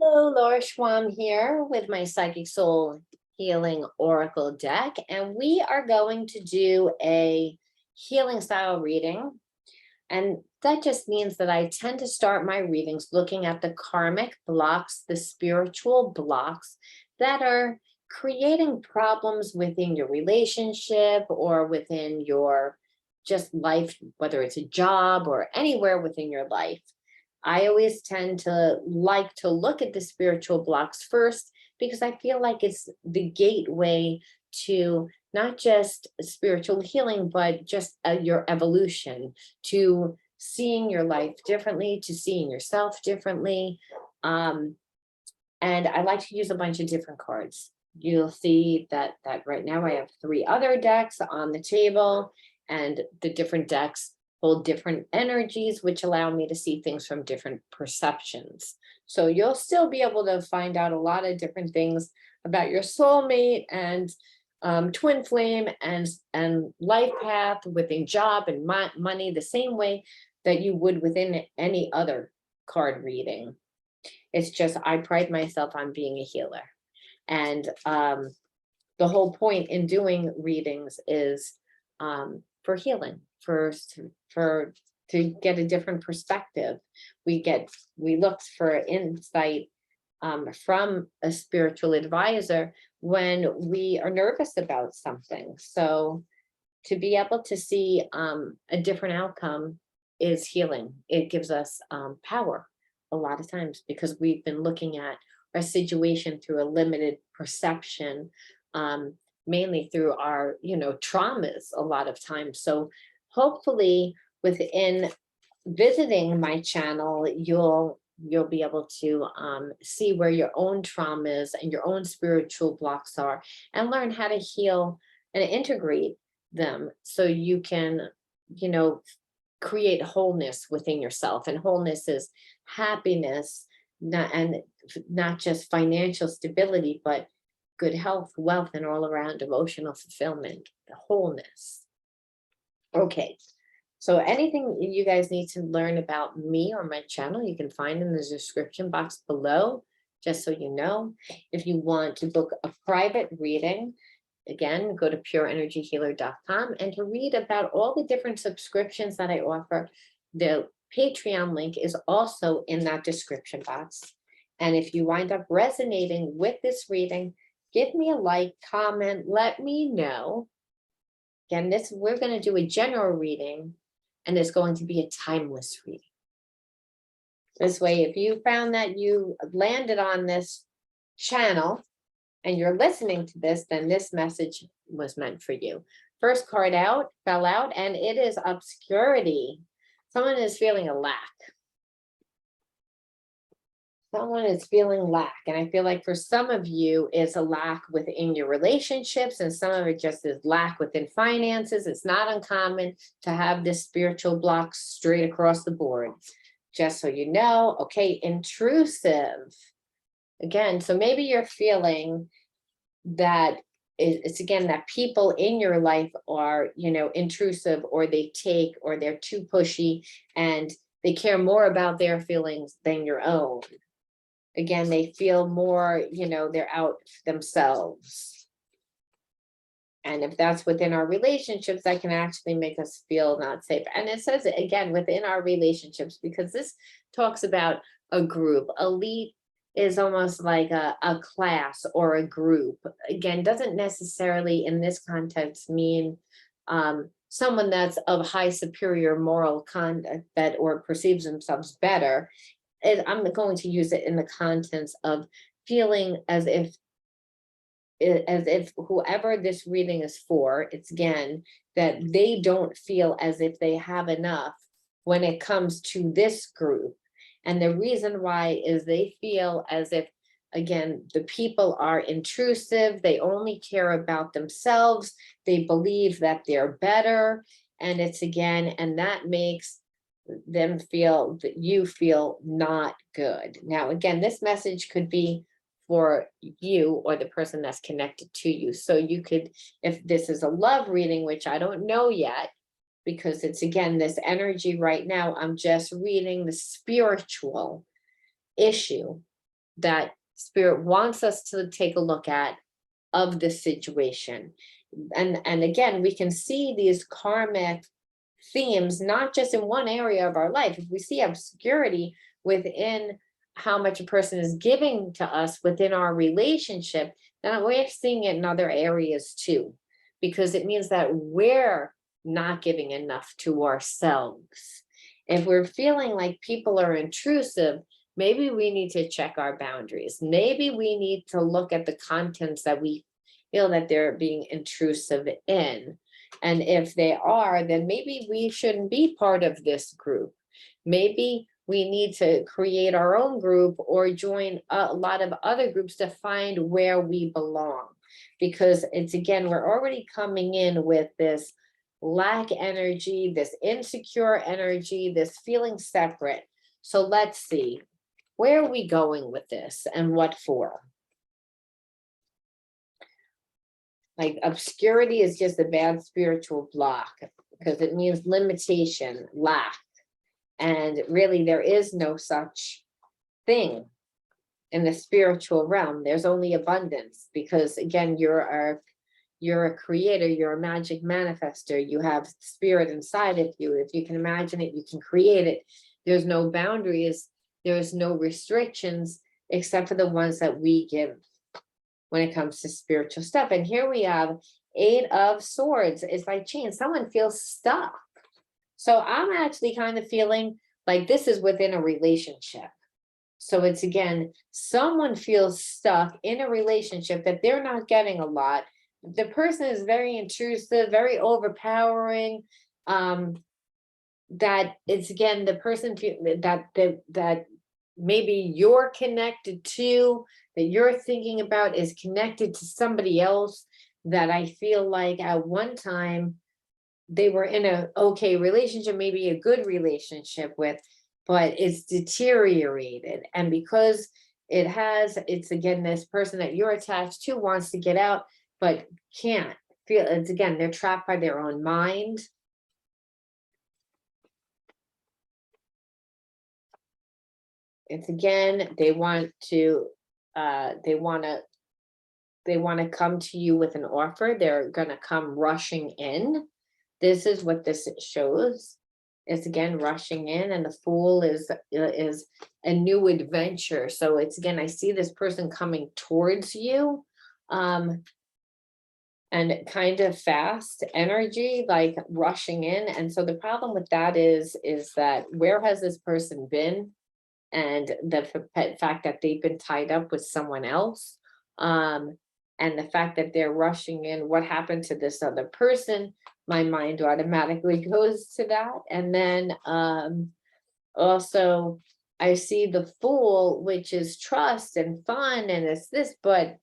Hello, Laura Schwam here with my Psychic Soul Healing Oracle deck, and we are going to do a healing style reading. And that just means that I tend to start my readings looking at the karmic blocks, the spiritual blocks that are creating problems within your relationship or within your just life, whether it's a job or anywhere within your life. I always tend to like to look at the spiritual blocks first because I feel like it's the gateway to not just spiritual healing, but just your evolution, to seeing your life differently, to seeing yourself differently. Um, and I like to use a bunch of different cards. You'll see that right now I have three other decks on the table, and the different decks hold different energies, which allow me to see things from different perceptions. So you'll still be able to find out a lot of different things about your soulmate and twin flame and life path within job and money, the same way that you would within any other card reading. It's just I pride myself on being a healer. And the whole point in doing readings is for healing, for to get a different perspective. We look for insight from a spiritual advisor when we are nervous about something. So to be able to see a different outcome is healing. It gives us power a lot of times because we've been looking at our situation through a limited perception, mainly through our, traumas a lot of times. So hopefully within visiting my channel, you'll be able to see where your own traumas and your own spiritual blocks are and learn how to heal and integrate them so you can, you know, create wholeness within yourself. And wholeness is happiness, not just financial stability, but good health, wealth, and all around emotional fulfillment, the wholeness. Okay, so anything you guys need to learn about me or my channel, you can find in the description box below, just so you know. If you want to book a private reading, again, go to pureenergyhealer.com, and to read about all the different subscriptions that I offer, the Patreon link is also in that description box. And if you wind up resonating with this reading, give me a like, comment, let me know. Again, we're going to do a general reading, and it's going to be a timeless reading. This way, if you found that you landed on this channel and you're listening to this, then this message was meant for you. First card out, fell out, and it is obscurity. Someone is feeling a lack. Someone is feeling lack. And I feel like for some of you, it's a lack within your relationships, and some of it just is lack within finances. It's not uncommon to have this spiritual block straight across the board. Just so you know, okay, intrusive. Again, so maybe you're feeling that it's again that people in your life are, intrusive, or they take, or they're too pushy, and they care more about their feelings than your own. Again, they feel more, they're out themselves. And if that's within our relationships, that can actually make us feel not safe. And it says it again within our relationships, because this talks about a group. Elite is almost like a class or a group. Again, doesn't necessarily in this context mean someone that's of high superior moral conduct that or perceives themselves better. I'm going to use it in the contents of feeling as if whoever this reading is for, it's again that they don't feel as if they have enough when it comes to this group. And the reason why is they feel as if, again, the people are intrusive, they only care about themselves, they believe that they're better, and it's again, and that makes them feel that you feel not good. Now, again, this message could be for you or the person that's connected to you. So you could, if this is a love reading, which I don't know yet, because it's again, this energy right now, I'm just reading the spiritual issue that spirit wants us to take a look at of the situation. And again, we can see these karmic themes, not just in one area of our life. If we see obscurity within how much a person is giving to us within our relationship, then we're seeing it in other areas too, because it means that we're not giving enough to ourselves. If we're feeling like people are intrusive, maybe we need to check our boundaries. Maybe we need to look at the contents that we feel that they're being intrusive in. And if they are, then maybe we shouldn't be part of this group. Maybe we need to create our own group or join a lot of other groups to find where we belong. Because it's, again, we're already coming in with this lack energy, this insecure energy, this feeling separate. So let's see, where are we going with this and what for? Like, obscurity is just a bad spiritual block because it means limitation, lack. And really, there is no such thing in the spiritual realm. There's only abundance because, again, you're a creator, you're a magic manifester. You have spirit inside of you. If you can imagine it, you can create it. There's no boundaries. There's no restrictions except for the ones that we give when it comes to spiritual stuff. And here we have 8 of Swords. It's like change. Someone feels stuck. So I'm actually kind of feeling like this is within a relationship. So it's, again, someone feels stuck in a relationship that they're not getting a lot. The person is very intrusive, very overpowering. That it's, again, the person that maybe you're connected to, that you're thinking about is connected to somebody else that I feel like at one time they were in a okay relationship, maybe a good relationship with, but it's deteriorated. And because it's, again, this person that you're attached to wants to get out, but can't feel. It's, again, they're trapped by their own mind. It's, again, they want to come to you with an offer. They're going to come rushing in. This is what this shows. It's, again, rushing in, and the Fool is a new adventure. So it's, again, I see this person coming towards you, and kind of fast energy, like rushing in. And so the problem with that is that where has this person been? And the fact that they've been tied up with someone else, and the fact that they're rushing in, what happened to this other person? My mind automatically goes to that. And then also I see the Fool, which is trust and fun, and it's this, but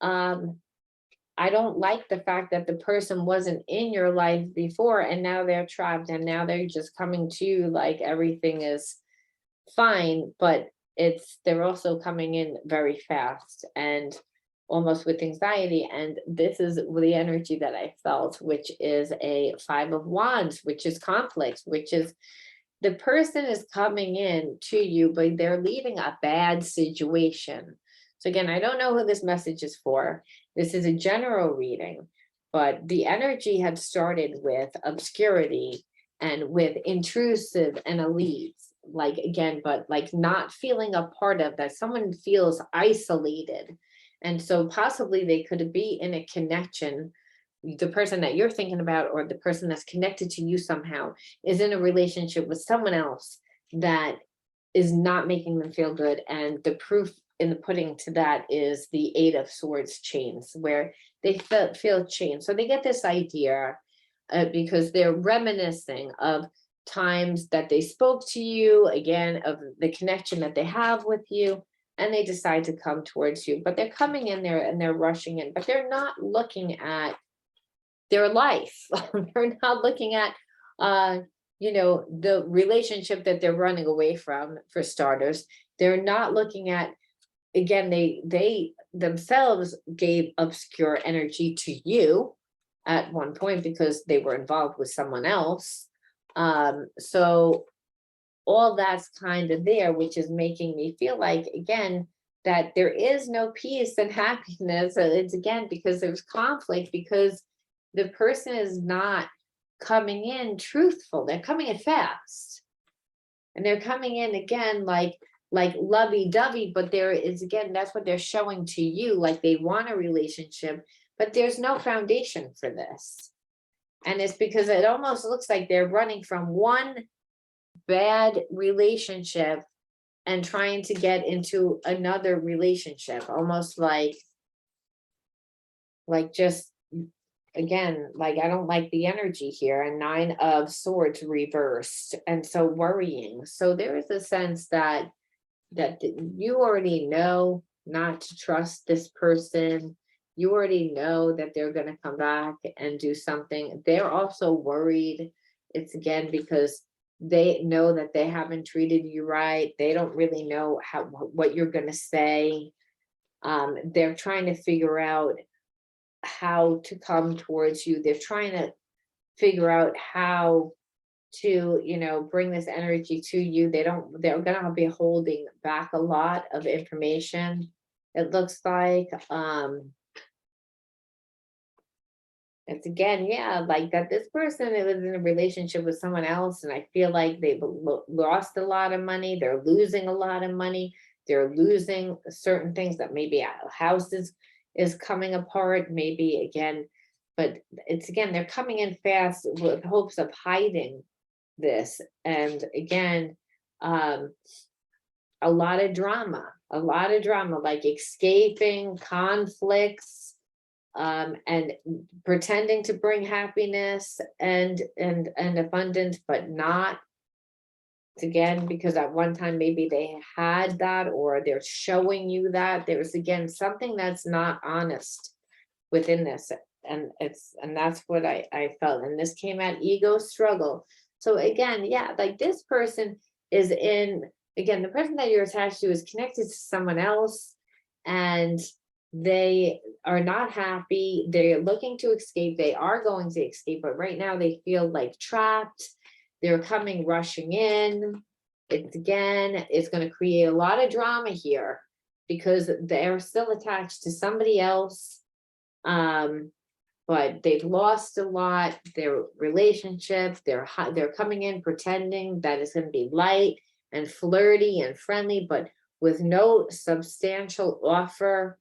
I don't like the fact that the person wasn't in your life before and now they're trapped and now they're just coming to you like everything is fine, but they're also coming in very fast and almost with anxiety. And this is the energy that I felt, which is a 5 of Wands, which is conflict, which is the person is coming in to you, but they're leaving a bad situation. So again, I don't know who this message is for. This is a general reading, but the energy had started with obscurity and with intrusive and elites, like, again, but like not feeling a part of that. Someone feels isolated. And so possibly they could be in a connection. The person that you're thinking about, or the person that's connected to you somehow, is in a relationship with someone else that is not making them feel good. And the proof in the pudding to that is the 8 of Swords chains, where they feel chained. So they get this idea because they're reminiscing of times that they spoke to you, again, of the connection that they have with you, and they decide to come towards you. But they're coming in there and they're rushing in, but they're not looking at their life. They're not looking at the relationship that they're running away from, for starters. They're not looking at, again, they themselves gave obscure energy to you at one point because they were involved with someone else. So all that's kind of there, which is making me feel like, again, that there is no peace and happiness. It's again because there's conflict, because the person is not coming in truthful. They're coming in fast. And they're coming in again like lovey-dovey, but there is, again, that's what they're showing to you, like they want a relationship, but there's no foundation for this. And it's because it almost looks like they're running from one bad relationship and trying to get into another relationship, almost like just, again, like I don't like the energy here, and 9 of Swords reversed, and so worrying. So there is a sense that you already know not to trust this person. You already know that they're going to come back and do something. They're also worried. It's again because they know that they haven't treated you right. They don't really know what you're going to say. They're trying to figure out how to come towards you. They're trying to figure out how to, bring this energy to you. They're gonna be holding back a lot of information. It looks like, it's again, yeah, like that this person was in a relationship with someone else, and I feel like they've lost a lot of money. They're losing a lot of money. They're losing certain things, that maybe a house is coming apart, maybe again, but it's again, they're coming in fast with hopes of hiding this. And again, a lot of drama, like escaping conflicts, and pretending to bring happiness and abundance, but not. It's again because at one time maybe they had that, or they're showing you that there's again something that's not honest within this. And that's what I felt. And this came at ego struggle. So again, yeah, like this person is again, the person that you're attached to is connected to someone else, and they are not happy. They're looking to escape. They are going to escape, but right now they feel like trapped. They're coming rushing in. It's going to create a lot of drama here because they're still attached to somebody else. But they've lost a lot. Their relationship, they're coming in pretending that it's going to be light and flirty and friendly, but with no substantial offer,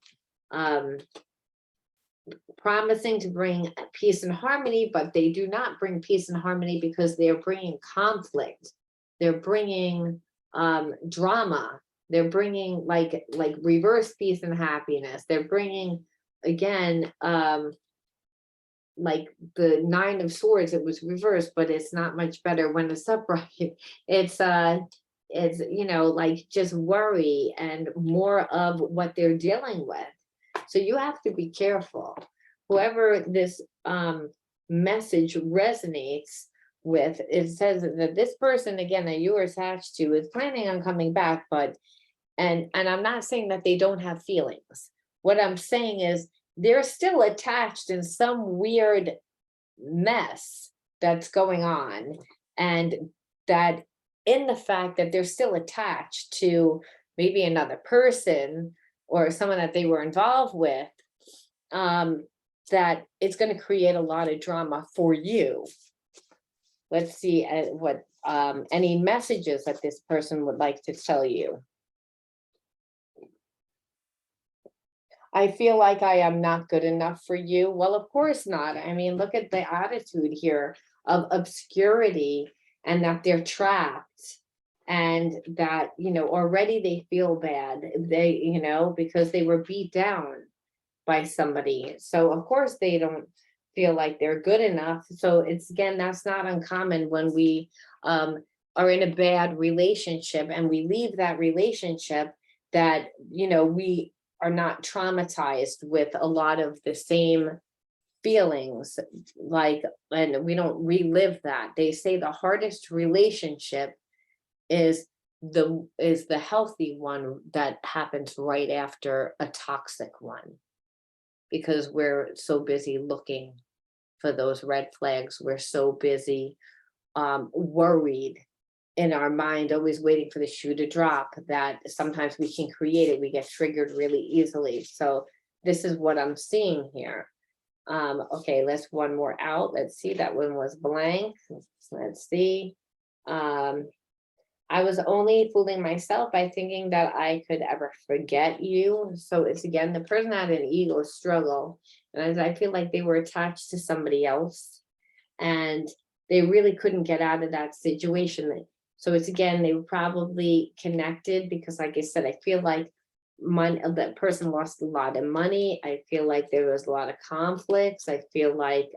promising to bring peace and harmony, but they do not bring peace and harmony because they're bringing conflict. They're bringing drama. They're bringing like reverse peace and happiness. They're bringing, again, like the 9 of Swords, it was reversed, but it's not much better when it's upright. It's like just worry and more of what they're dealing with. So you have to be careful. Whoever this message resonates with, it says that this person, again, that you are attached to, is planning on coming back, but and I'm not saying that they don't have feelings. What I'm saying is they're still attached in some weird mess that's going on, and that in the fact that they're still attached to maybe another person or someone that they were involved with, that it's going to create a lot of drama for you. Let's see what any messages that this person would like to tell you. I feel like I am not good enough for you. Well, of course not. I mean, look at the attitude here of obscurity, and that they're trapped, and that, already they feel bad. They, because they were beat down by somebody. So of course they don't feel like they're good enough. So it's, again, that's not uncommon when we are in a bad relationship and we leave that relationship, that, we are not traumatized with a lot of the same feelings, and we don't relive that. They say the hardest relationship is the healthy one that happens right after a toxic one, because we're so busy looking for those red flags. We're so busy worried in our mind, always waiting for the shoe to drop, that sometimes we can create it. We get triggered really easily. So this is what I'm seeing here. Okay, let's one more out. Let's see, that one was blank. Let's see. I was only fooling myself by thinking that I could ever forget you. So it's again, the person had an ego struggle. And as I feel like they were attached to somebody else and they really couldn't get out of that situation. So it's again, they were probably connected because like I said, I feel like that person lost a lot of money. I feel like there was a lot of conflicts. I feel like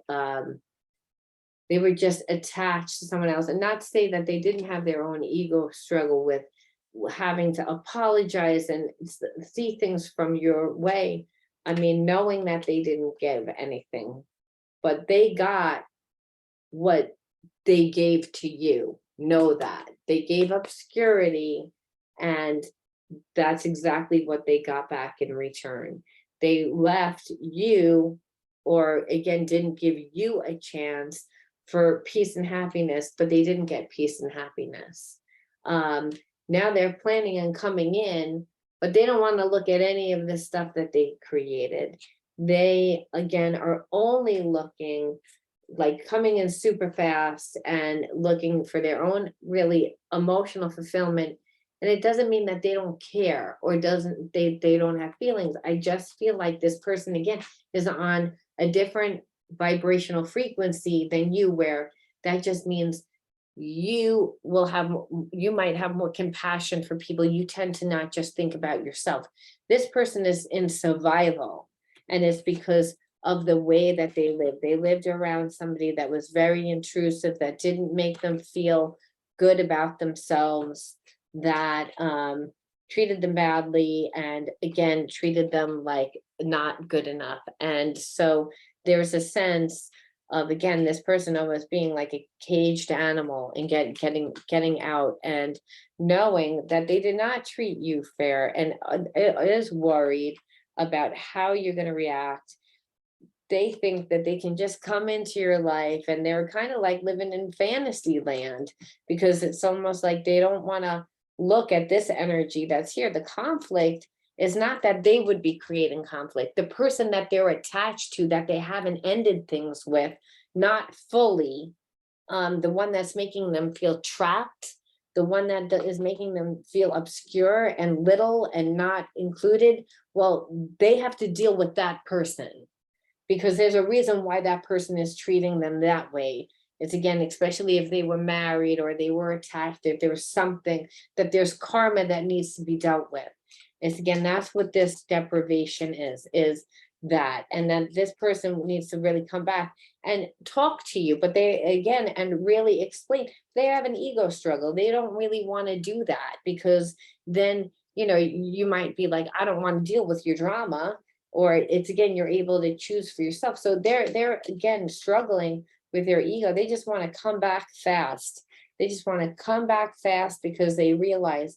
they were just attached to someone else, and not to say that they didn't have their own ego struggle with having to apologize and see things from your way. I mean, knowing that they didn't give anything, but they got what they gave to you. Know that they gave obscurity, and that's exactly what they got back in return. They left you, or again, didn't give you a chance for peace and happiness, but they didn't get peace and happiness. Um, Now they're planning on coming in, but they don't want to look at any of the stuff that they created. They, again, are only looking like coming in super fast and looking for their own really emotional fulfillment. And it doesn't mean that they don't care or doesn't they don't have feelings. I just feel like this person again is on a different vibrational frequency than you, where that just means you will have you might have more compassion for people. You tend to not just think about yourself. This person is in survival, and it's because of the way that they lived. They lived around somebody that was very intrusive, that didn't make them feel good about themselves, that treated them badly, and again, treated them like not good enough. And so there's a sense of, again, this person almost being like a caged animal and getting out and knowing that they did not treat you fair, and is worried about how you're going to react. They think that they can just come into your life, and they're kind of like living in fantasy land, because it's almost like they don't want to look at this energy that's here. The conflict is not that they would be creating conflict. The person that they're attached to, that they haven't ended things with, not fully, the one that's making them feel trapped, the one that is making them feel obscure and little and not included, well, they have to deal with that person, because there's a reason why that person is treating them that way. It's again, especially if they were married or they were attached, if there was something, that there's karma that needs to be dealt with. It's again, that's what this deprivation is that. And then this person needs to really come back and talk to you, but they, again, and really explain. They have an ego struggle. They don't really want to do that, because then, you might be like, I don't want to deal with your drama. Or it's again, you're able to choose for yourself. So they're again struggling with their ego. They just want to come back fast. They just want to come back fast because they realize,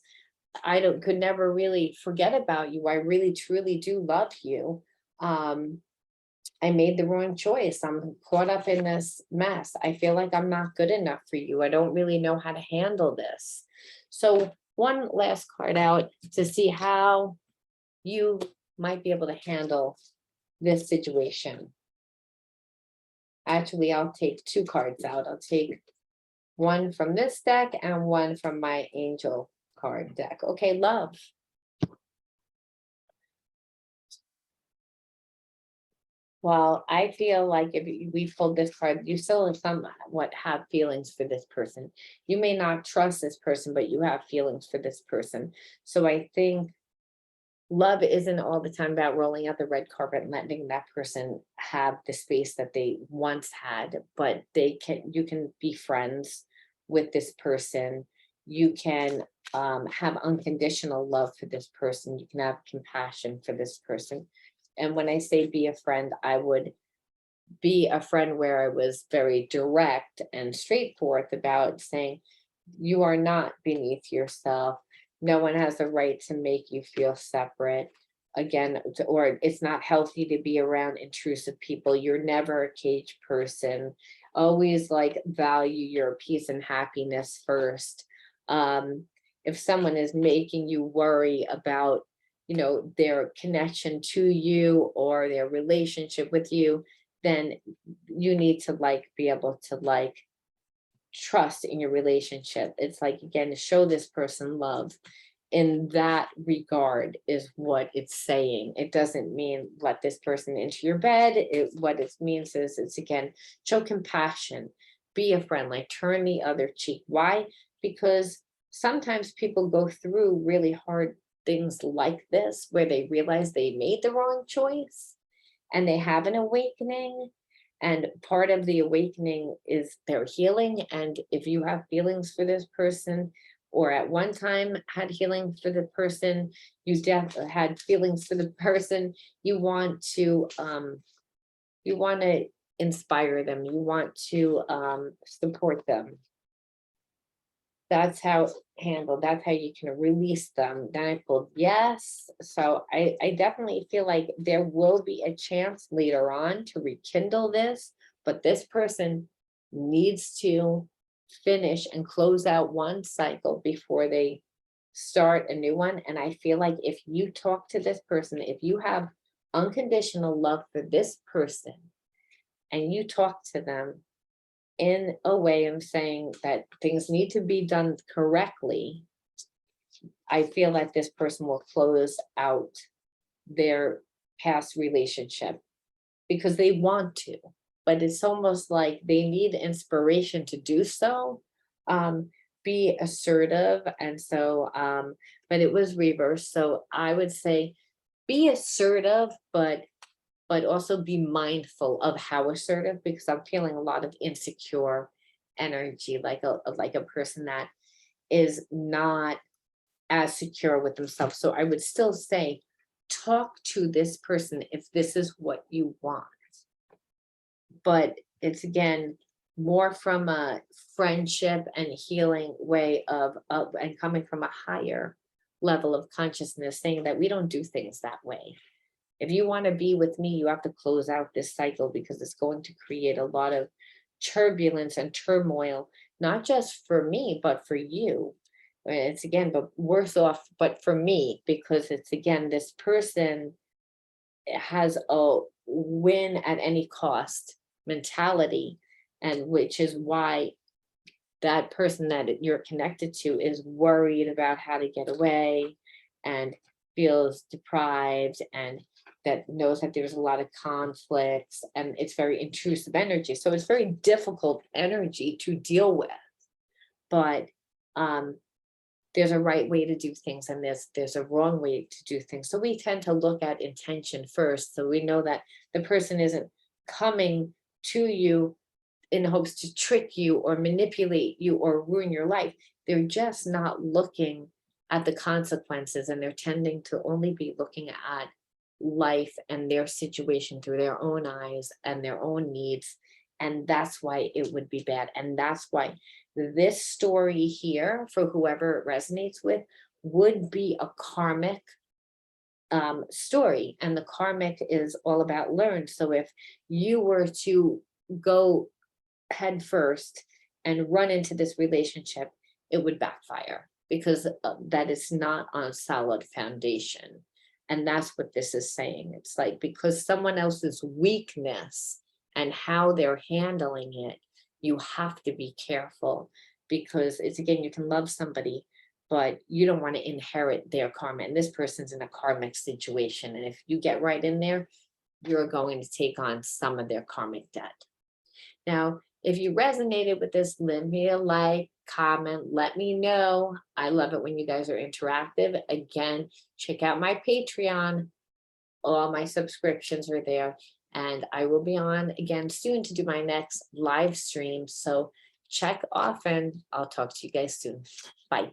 could never really forget about you. I really truly do love you. I made the wrong choice. I'm caught up in this mess. I feel like I'm not good enough for you. I don't really know how to handle this. So one last card out to see how you might be able to handle this situation. Actually, I'll take two cards out. I'll take one from this deck and one from my angel card deck. Okay, love. Well, I feel like if we pulled this card, you still somewhat have feelings for this person. You may not trust this person, but you have feelings for this person. So I think love isn't all the time about rolling out the red carpet and letting that person have the space that they once had, but you can be friends with this person. You can have unconditional love for this person. You can have compassion for this person. And when I say be a friend, I would be a friend where I was very direct and straightforward about saying, you are not beneath yourself. No one has the right to make you feel separate. Again, or it's not healthy to be around intrusive people. You're never a cage person. Always like value your peace and happiness first. If someone is making you worry about, their connection to you or their relationship with you, then you need to like be able to like trust in your relationship. It's like, again, to show this person love in that regard is what it's saying. It doesn't mean let this person into your bed. What it means is it's, again, show compassion, be a friend, like turn the other cheek. Why? Because sometimes people go through really hard things like this where they realize they made the wrong choice and they have an awakening. And part of the awakening is their healing. And if you have feelings for this person, or at one time had healing for the person, had feelings for the person, you want to inspire them, you want to support them. That's how handle, that's how you can release them. Then I pulled yes. So I definitely feel like there will be a chance later on to rekindle this, but this person needs to finish and close out one cycle before they start a new one. And I feel like if you talk to this person, if you have unconditional love for this person and you talk to them in a way of saying that things need to be done correctly, I feel like this person will close out their past relationship because they want to, but it's almost like they need inspiration to do so. Be assertive. And so, but it was reversed. So I would say be assertive, but also be mindful of how assertive, because I'm feeling a lot of insecure energy, like a person that is not as secure with themselves. So I would still say, talk to this person if this is what you want. But it's, again, more from a friendship and healing way of and coming from a higher level of consciousness, saying that we don't do things that way. If you want to be with me, you have to close out this cycle because it's going to create a lot of turbulence and turmoil, not just for me, but for you. It's, again, but worse off, but for me, because it's, again, this person has a win at any cost mentality, and which is why that person that you're connected to is worried about how to get away and feels deprived, and that knows that there's a lot of conflicts, and it's very intrusive energy. So it's very difficult energy to deal with. But there's a right way to do things, and there's a wrong way to do things. So we tend to look at intention first. So we know that the person isn't coming to you in hopes to trick you or manipulate you or ruin your life. They're just not looking at the consequences, and they're tending to only be looking at life and their situation through their own eyes and their own needs. And that's why it would be bad. And that's why this story here, for whoever it resonates with, would be a karmic story. And the karmic is all about learned. So if you were to go head first and run into this relationship, it would backfire because that is not on a solid foundation. And that's what this is saying. It's like, because someone else's weakness and how they're handling it, you have to be careful, because it's, again, you can love somebody, but you don't want to inherit their karma. And this person's in a karmic situation. And if you get right in there, you're going to take on some of their karmic debt. Now, if you resonated with this, leave me a like, comment, let me know. I love it when you guys are interactive. Again, check out my Patreon. All my subscriptions are there. And I will be on again soon to do my next live stream. So check often. I'll talk to you guys soon. Bye.